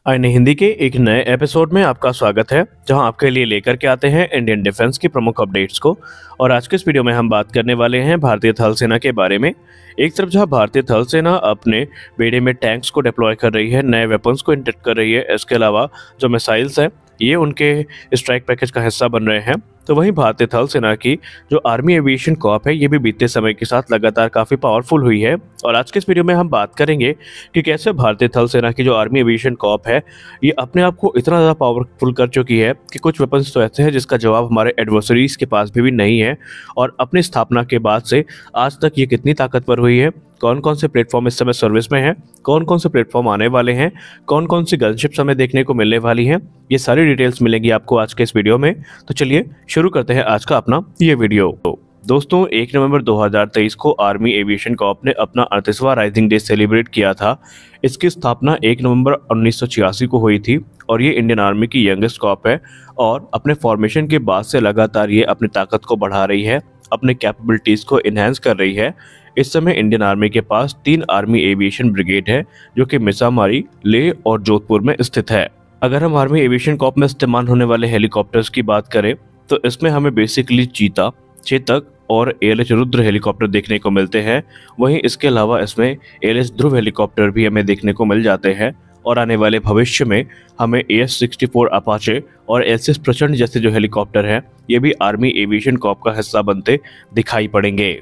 आईने हिंदी के एक नए एपिसोड में आपका स्वागत है, जहां आपके लिए लेकर के आते हैं इंडियन डिफेंस की प्रमुख अपडेट्स को। और आज के इस वीडियो में हम बात करने वाले हैं भारतीय थल सेना के बारे में। एक तरफ जहां भारतीय थल सेना अपने बेड़े में टैंक्स को डिप्लॉय कर रही है, नए वेपन्स को इंजेक्ट कर रही है, इसके अलावा जो मिसाइल्स हैं ये उनके स्ट्राइक पैकेज का हिस्सा बन रहे हैं, तो वहीं भारतीय थल सेना की जो आर्मी एविएशन कॉर्प है ये भी बीते समय के साथ लगातार काफ़ी पावरफुल हुई है। और आज के इस वीडियो में हम बात करेंगे कि कैसे भारतीय थल सेना की जो आर्मी एविएशन कॉर्प है ये अपने आप को इतना ज़्यादा पावरफुल कर चुकी है कि कुछ वेपन्स तो ऐसे हैं जिसका जवाब हमारे एडवर्सरीज के पास भी नहीं है। और अपनी स्थापना के बाद से आज तक ये कितनी ताकतवर हुई है, कौन कौन से प्लेटफॉर्म इस समय सर्विस में हैं, कौन कौन से प्लेटफॉर्म आने वाले हैं, कौन कौन सी गनशिप्स हमें देखने को मिलने वाली हैं, ये सारी डिटेल्स मिलेंगी आपको आज के इस वीडियो में। तो चलिए शुरू करते हैं आज का अपना ये वीडियो। दोस्तों 1 नवंबर 2023 को आर्मी एविएशन कॉर्प ने अपना 38वां राइजिंग डे सेलिब्रेट किया था। इसकी स्थापना 1 नवंबर 1986 को हुई थी और ये इंडियन आर्मी की यंगेस्ट कॉर्प है और अपने फॉर्मेशन के बाद से लगातार ये अपनी ताकत को बढ़ा रही है, अपने कैपेबिलिटीज़ को इन्हेंस कर रही है। इस समय इंडियन आर्मी के पास 3 आर्मी एविएशन ब्रिगेड है जो कि मिसामारी, लेह और जोधपुर में स्थित है। अगर हम आर्मी एविएशन कॉर्प में इस्तेमाल होने वाले हेलीकॉप्टर्स की बात करें तो इसमें हमें बेसिकली चीता, चेतक और ALH रुद्र हेलीकॉप्टर देखने को मिलते हैं। वहीं इसके अलावा इसमें ALH ध्रुव हेलीकॉप्टर भी हमें देखने को मिल जाते हैं और आने वाले भविष्य में हमें AS-64 अपाचे और LCS प्रचंड जैसे जो हेलीकॉप्टर हैं ये भी आर्मी एविएशन कॉर्प का हिस्सा बनते दिखाई पड़ेंगे।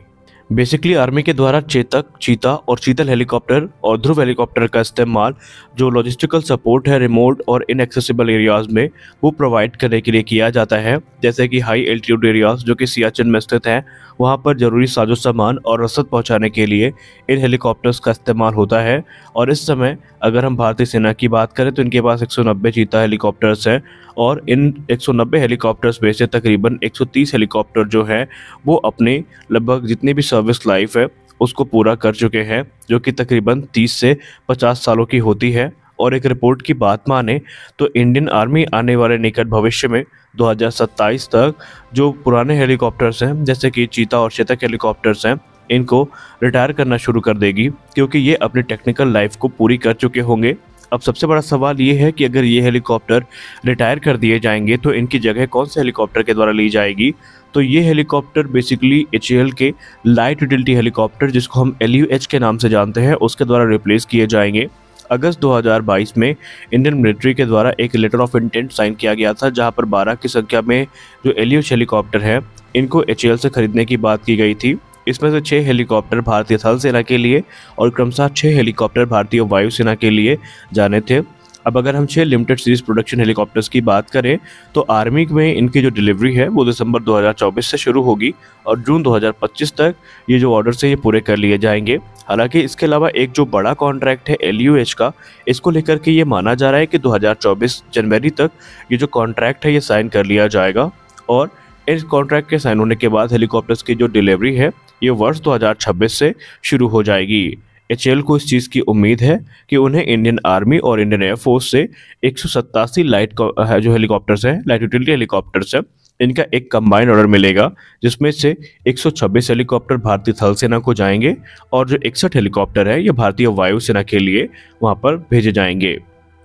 बेसिकली आर्मी के द्वारा चेतक, चीता और चीतल हेलीकॉप्टर और ध्रुव हेलीकॉप्टर का इस्तेमाल जो लॉजिस्टिकल सपोर्ट है रिमोट और इनएक्सेसिबल एरियाज में वो प्रोवाइड करने के लिए किया जाता है। जैसे कि हाई एल्टीट्यूड एरियाज जो कि सियाचिन में स्थित हैं, वहाँ पर जरूरी साजो सामान और रसद पहुँचाने के लिए इन हेलीकॉप्टर्स का इस्तेमाल होता है। और इस समय अगर हम भारतीय सेना की बात करें तो इनके पास 190 चीता हेलीकॉप्टर्स हैं और इन 190 हेलीकॉप्टर्स में से तकरीबन 130 हेलीकॉप्टर जो है वो अपने लगभग जितनी भी सर्विस लाइफ है उसको पूरा कर चुके हैं, जो कि तकरीबन 30 से 50 सालों की होती है। और एक रिपोर्ट की बात माने तो इंडियन आर्मी आने वाले निकट भविष्य में 2027 तक जो पुराने हेलीकॉप्टर्स हैं जैसे कि चीता और चेतक हेलीकॉप्टर्स हैं इनको रिटायर करना शुरू कर देगी, क्योंकि ये अपनी टेक्निकल लाइफ को पूरी कर चुके होंगे। अब सबसे बड़ा सवाल ये है कि अगर ये हेलीकॉप्टर रिटायर कर दिए जाएंगे तो इनकी जगह कौन से हेलीकॉप्टर के द्वारा ली जाएगी। तो ये हेलीकॉप्टर बेसिकली HAL के लाइट यूटिलिटी हेलीकॉप्टर जिसको हम LUH के नाम से जानते हैं उसके द्वारा रिप्लेस किए जाएंगे। अगस्त 2022 में इंडियन मिलिट्री के द्वारा एक लेटर ऑफ इंटेंट साइन किया गया था जहां पर 12 की संख्या में जो LUH हेलीकॉप्टर है इनको HAL से खरीदने की बात की गई थी। इसमें से 6 हेलीकॉप्टर भारतीय थल सेना के लिए और क्रमशः 6 हेलीकॉप्टर भारतीय वायुसेना के लिए जाने थे। अब अगर हम 6 लिमिटेड सीरीज प्रोडक्शन हेलीकॉप्टर्स की बात करें तो आर्मी में इनकी जो डिलीवरी है वो दिसंबर 2024 से शुरू होगी और जून 2025 तक ये जो ऑर्डर है ये पूरे कर लिए जाएंगे। हालांकि इसके अलावा एक जो बड़ा कॉन्ट्रैक्ट है LUH का, इसको लेकर के ये माना जा रहा है कि 2024 जनवरी तक ये जो कॉन्ट्रैक्ट है ये साइन कर लिया जाएगा और इस कॉन्ट्रैक्ट के साइन होने के बाद हेलीकॉप्टर्स की जो डिलीवरी है ये वर्ष 2026 से शुरू हो जाएगी। HAL को इस चीज़ की उम्मीद है कि उन्हें इंडियन आर्मी और इंडियन एयरफोर्स से 187 लाइट जो हेलीकॉप्टर्स हैं, लाइट यूटिलिटी हेलीकॉप्टर्स हैं, इनका एक कंबाइंड ऑर्डर मिलेगा जिसमें से 126 हेलीकॉप्टर भारतीय थल सेना को जाएंगे और जो 61 हेलीकॉप्टर है ये भारतीय वायुसेना के लिए वहाँ पर भेजे जाएंगे।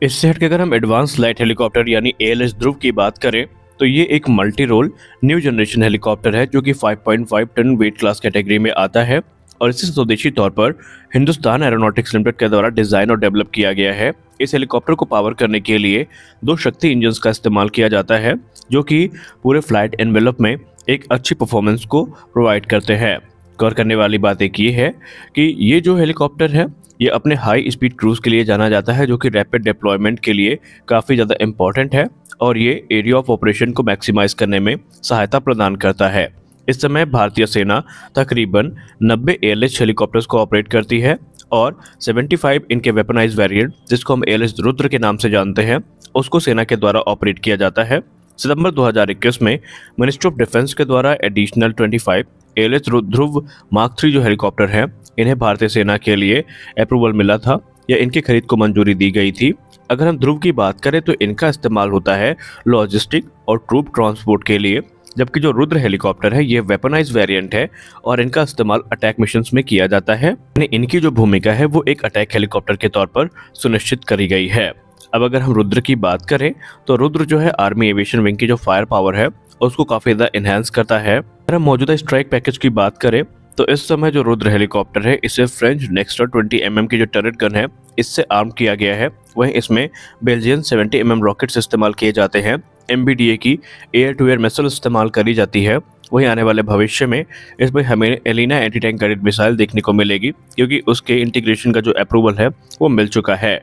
इससे हटकर अगर हम एडवांस लाइट हेलीकॉप्टर यानी ALH ध्रुव की बात करें तो ये एक multi role new generation helicopter है जो कि 5.5 टन वेट क्लास कैटेगरी में आता है और इसे स्वदेशी तौर पर हिंदुस्तान एरोनॉटिक्स लिमिटेड के द्वारा डिजाइन और डेवलप किया गया है। इस हेलीकॉप्टर को पावर करने के लिए 2 शक्ति इंजन्स का इस्तेमाल किया जाता है जो कि पूरे फ्लाइट एनवेलप में एक अच्छी परफॉर्मेंस को प्रोवाइड करते हैं। गौर करने वाली बात एक ये है कि ये जो हेलीकॉप्टर है ये अपने हाई स्पीड क्रूज के लिए जाना जाता है जो कि रैपिड डिप्लॉयमेंट के लिए काफ़ी ज़्यादा इम्पॉर्टेंट है और ये एरिया ऑफ ऑपरेशन को मैक्सिमाइज करने में सहायता प्रदान करता है। इस समय भारतीय सेना तकरीबन 90 ALH हेलीकॉप्टर्स को ऑपरेट करती है और 75 इनके वेपनाइज वेरिएंट जिसको हम ALH रुद्र के नाम से जानते हैं उसको सेना के द्वारा ऑपरेट किया जाता है। सितंबर 2021 में मिनिस्ट्री ऑफ डिफेंस के द्वारा एडिशनल 25 ALH ध्रुव मार्क 3 जो हेलीकॉप्टर हैं इन्हें भारतीय सेना के लिए अप्रूवल मिला था या इनकी खरीद को मंजूरी दी गई थी। अगर हम ध्रुव की बात करें तो इनका इस्तेमाल होता है लॉजिस्टिक और ट्रूप ट्रांसपोर्ट के लिए, जबकि जो रुद्र हेलीकॉप्टर है ये वेपनाइज वेरिएंट है और इनका इस्तेमाल अटैक मिशंस में किया जाता है। इनकी जो भूमिका है वो एक अटैक हेलीकॉप्टर के तौर पर सुनिश्चित करी गई है। अब अगर हम रुद्र की बात करें तो रुद्र जो है आर्मी एविएशन विंग की जो फायर पावर है उसको काफ़ी ज़्यादा इन्हेंस करता है। अगर हम मौजूदा स्ट्राइक पैकेज की बात करें तो इस समय जो रुद्र हेलीकॉप्टर है इसे फ्रेंच नेक्स्टर 20 mm की जो टर्रेट गन है इससे आर्म किया गया है। वहीं इसमें बेल्जियन 70 mm रॉकेट्स इस्तेमाल किए जाते हैं। MBDA की एयर टू एयर मिसाइल इस्तेमाल करी जाती है। वहीं आने वाले भविष्य में इसमें हमें Helina anti tank guided missile देखने को मिलेगी क्योंकि उसके इंटीग्रेशन का जो अप्रूवल है वो मिल चुका है।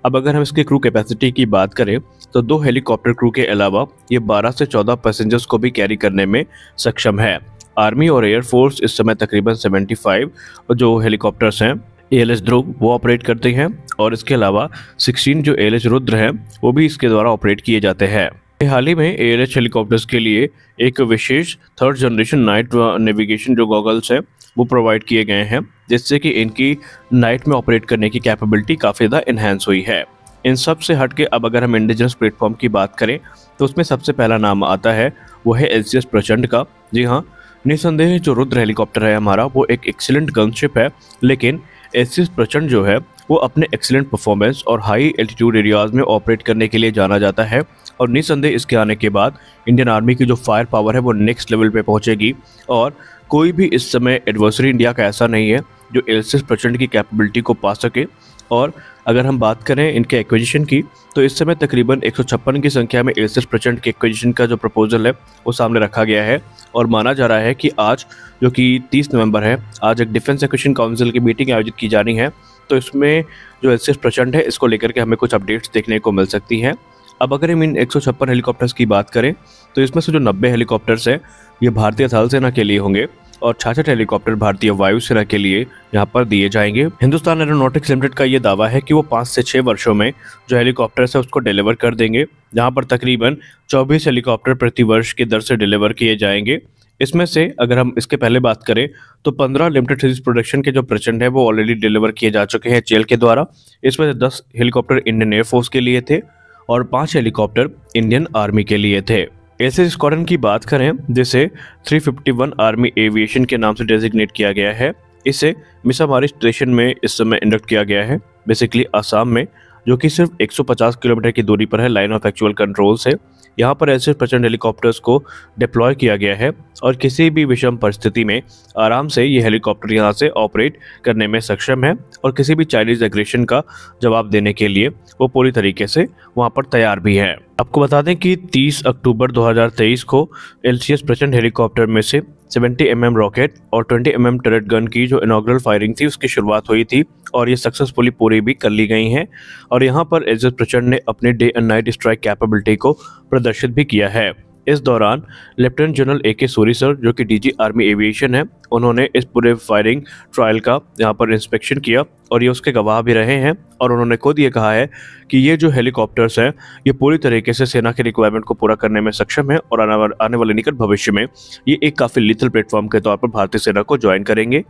अब अगर हम इसके क्रू कैपेसिटी की बात करें तो 2 हेलीकॉप्टर क्रू के अलावा ये 12 से 14 पैसेंजर्स को भी कैरी करने में सक्षम है। आर्मी और एयरफोर्स इस समय तकरीबन 75 जो हेलीकॉप्टर्स हैं ALH ध्रुव वो ऑपरेट करते हैं और इसके अलावा 16 जो ALH रुद्र हैं वो भी इसके द्वारा ऑपरेट किए जाते हैं। हाल ही में ALH हेलीकॉप्टर्स के लिए एक विशेष 3rd जनरेशन नाइट नेविगेशन जो गॉगल्स है वो प्रोवाइड किए गए हैं जिससे कि इनकी नाइट में ऑपरेट करने की कैपेबिलिटी काफ़ी ज़्यादा इन्हेंस हुई है। इन सब से हट के अब अगर हम इंडिजिनस प्लेटफॉर्म की बात करें तो उसमें सबसे पहला नाम आता है वो है LCS प्रचंड का। जी हाँ, निसंदेह जो रुद्र हेलीकॉप्टर है हमारा वो एक एक्सीलेंट गनशिप है, लेकिन LCS प्रचंड जो है वो अपने एक्सीलेंट परफॉर्मेंस और हाई एल्टीट्यूड एरियाज में ऑपरेट करने के लिए जाना जाता है और निसंदेह इसके आने के बाद इंडियन आर्मी की जो फायर पावर है वो नेक्स्ट लेवल पे पहुंचेगी और कोई भी इस समय एडवर्सरी इंडिया का ऐसा नहीं है जो LCS प्रचंड की कैपेबिलिटी को पा सके। और अगर हम बात करें इनके एक्विजिशन की तो इस समय तकरीबन 156 की संख्या में LCS प्रचंड के एक्विजिशन का जो प्रपोजल है वो सामने रखा गया है और माना जा रहा है कि आज जो कि 30 नवंबर है, आज एक डिफेंस एक्विजिशन काउंसिल की मीटिंग आयोजित की जानी है। तो इसमें जो LCS प्रचंड है इसको लेकर के हमें कुछ अपडेट्स देखने को मिल सकती हैं। अब अगर हम इन 156 हेलीकॉप्टर्स की बात करें तो इसमें से जो 90 हेलीकॉप्टर्स हैं ये भारतीय थल सेना के लिए होंगे और 66 हेलीकॉप्टर भारतीय वायुसेना के लिए यहाँ पर दिए जाएंगे। हिंदुस्तान एरोनॉटिक्स लिमिटेड का ये दावा है कि वो 5 से 6 वर्षों में जो हेलीकॉप्टर्स है उसको डिलीवर कर देंगे, जहाँ पर तकरीबन 24 हेलीकॉप्टर प्रति वर्ष की दर से डिलीवर किए जाएंगे। इसमें से अगर हम इसके पहले बात करें तो 15 लिमिटेड सीरीज प्रोडक्शन के जो प्रचंड है वो ऑलरेडी डिलीवर किए जा चुके हैं HAL के द्वारा। इसमें से 10 हेलीकॉप्टर इंडियन एयरफोर्स के लिए थे और 5 हेलीकॉप्टर इंडियन आर्मी के लिए थे। LCS स्क्वाड्रन की बात करें जिसे 351 आर्मी एविएशन के नाम से डेजिग्नेट किया गया है, इसे मिसामारी स्टेशन में इस समय इंडक्ट किया गया है, बेसिकली आसाम में, जो कि सिर्फ 150 किलोमीटर की दूरी पर है लाइन ऑफ एक्चुअल कंट्रोल से। यहाँ पर LCS प्रचंड हेलीकॉप्टर्स को डिप्लॉय किया गया है और किसी भी विषम परिस्थिति में आराम से ये हेलीकॉप्टर यहाँ से ऑपरेट करने में सक्षम है और किसी भी चाइनीज एग्रेशन का जवाब देने के लिए वो पूरी तरीके से वहाँ पर तैयार भी है। आपको बता दें कि 30 अक्टूबर 2023 को LCS प्रचंड हेलीकॉप्टर में से 70 mm रॉकेट और 20 mm टर्रेट गन की जो इनॉग्रल फायरिंग थी उसकी शुरुआत हुई थी और ये सक्सेसफुली पूरी भी कर ली गई हैं और यहाँ पर LCS प्रचंड ने अपने day and night strike capability को प्रदर्शित भी किया है। इस दौरान lieutenant general AK Suri sir जो कि DG आर्मी एविएशन है, उन्होंने इस पूरे फायरिंग ट्रायल का यहाँ पर इंस्पेक्शन किया और ये उसके गवाह भी रहे हैं और उन्होंने खुद ये कहा है कि ये जो हेलीकॉप्टर्स हैं ये पूरी तरीके से सेना के रिक्वायरमेंट को पूरा करने में सक्षम है और आने वाले निकट भविष्य में ये एक काफ़ी लीथल प्लेटफॉर्म के तौर पर भारतीय सेना को ज्वाइन करेंगे।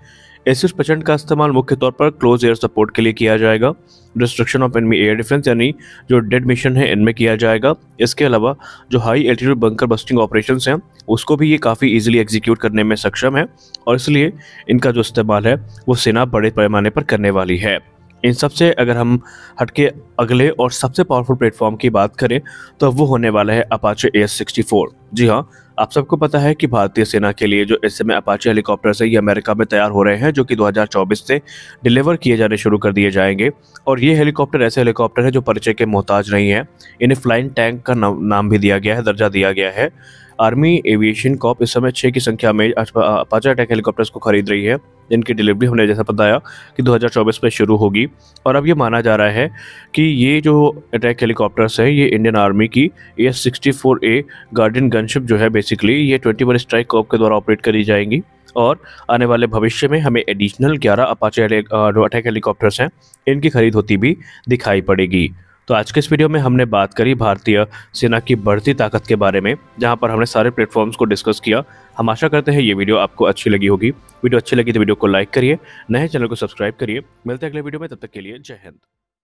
LCS प्रचंड का इस्तेमाल मुख्य तौर पर क्लोज एयर सपोर्ट के लिए किया जाएगा, destruction of enemy air defence यानी जो डेड मिशन है इनमें किया जाएगा। इसके अलावा जो high altitude bunker busting operations हैं उसको भी ये काफ़ी इजीली एग्जीक्यूट करने में सक्षम है और इसलिए इनका जो इस्तेमाल है वो सेना बड़े पैमाने पर करने वाली है। इन सब से अगर हम हटके अगले और सबसे पावरफुल प्लेटफॉर्म की बात करें तो वो होने वाला है अपाचे AS-64। जी हाँ, आप सबको पता है कि भारतीय सेना के लिए जो इस समय अपाचे हेलीकॉप्टर्स है ये अमेरिका में तैयार हो रहे हैं जो कि 2024 से डिलीवर किए जाने शुरू कर दिए जाएंगे और ये हेलीकॉप्टर ऐसे हेलीकॉप्टर है जो परिचय के मोहताज नहीं है। इन्हें फ्लाइंग टैंक का नाम भी दिया गया है, दर्जा दिया गया है। आर्मी एविएशन कॉर्प इस समय 6 की संख्या में अपाचे अटैक हेलीकॉप्टर्स को खरीद रही है, जिनकी डिलीवरी हमने जैसा बताया कि 2024 में शुरू होगी और अब ये माना जा रहा है कि ये जो अटैक हेलीकॉप्टर्स है ये इंडियन आर्मी की AS-64A गार्डियन गनशिप जो है बेसिकली ये 21 स्ट्राइक कॉर्प के द्वारा ऑपरेट करी जाएंगी और आने वाले भविष्य में हमें एडिशनल 11 अपाचे जो अटैक हेलीकॉप्टर्स हैं इनकी खरीद होती भी दिखाई पड़ेगी। तो आज के इस वीडियो में हमने बात करी भारतीय सेना की बढ़ती ताकत के बारे में, जहां पर हमने सारे प्लेटफॉर्म्स को डिस्कस किया। हम आशा करते हैं ये वीडियो आपको अच्छी लगी होगी। वीडियो अच्छी लगी तो वीडियो को लाइक करिए, नए चैनल को सब्सक्राइब करिए। मिलते हैं अगले वीडियो में, तब तक के लिए जय हिंद।